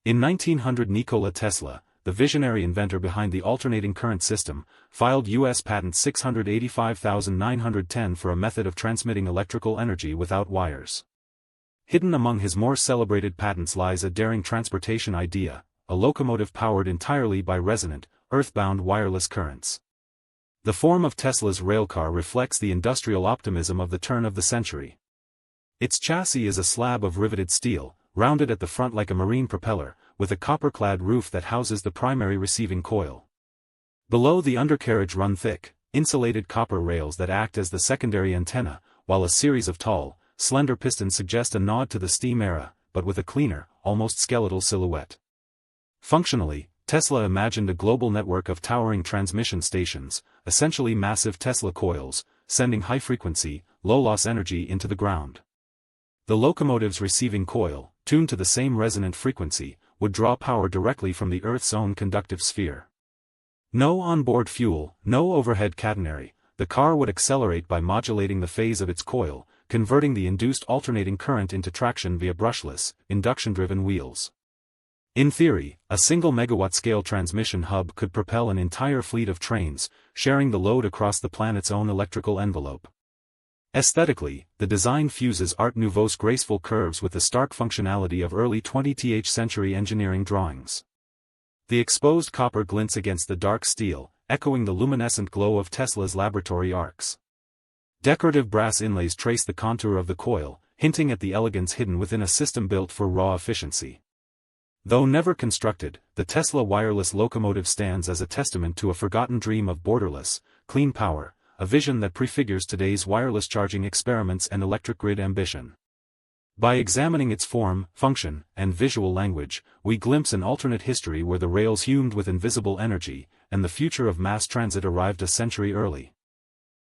In 1900, Nikola Tesla, the visionary inventor behind the alternating current system, filed U.S. Patent 685,910 for a method of transmitting electrical energy without wires. Hidden among his more celebrated patents lies a daring transportation idea, a locomotive powered entirely by resonant, earthbound wireless currents. The form of Tesla's railcar reflects the industrial optimism of the turn of the century. Its chassis is a slab of riveted steel, rounded at the front like a marine propeller, with a copper-clad roof that houses the primary receiving coil. Below the undercarriage run thick, insulated copper rails that act as the secondary antenna, while a series of tall, slender pistons suggest a nod to the steam era, but with a cleaner, almost skeletal silhouette. Functionally, Tesla imagined a global network of towering transmission stations, essentially massive Tesla coils, sending high-frequency, low-loss energy into the ground. The locomotive's receiving coil, tuned to the same resonant frequency, would draw power directly from the Earth's own conductive sphere. No onboard fuel, no overhead catenary, the car would accelerate by modulating the phase of its coil, converting the induced alternating current into traction via brushless, induction-driven wheels. In theory, a single megawatt-scale transmission hub could propel an entire fleet of trains, sharing the load across the planet's own electrical envelope. Aesthetically, the design fuses Art Nouveau's graceful curves with the stark functionality of early 20th century engineering drawings. The exposed copper glints against the dark steel, echoing the luminescent glow of Tesla's laboratory arcs. Decorative brass inlays trace the contour of the coil, hinting at the elegance hidden within a system built for raw efficiency. Though never constructed, the Tesla wireless locomotive stands as a testament to a forgotten dream of borderless, clean power, a vision that prefigures today's wireless charging experiments and electric grid ambition. By examining its form, function, and visual language, we glimpse an alternate history where the rails hummed with invisible energy, and the future of mass transit arrived a century early.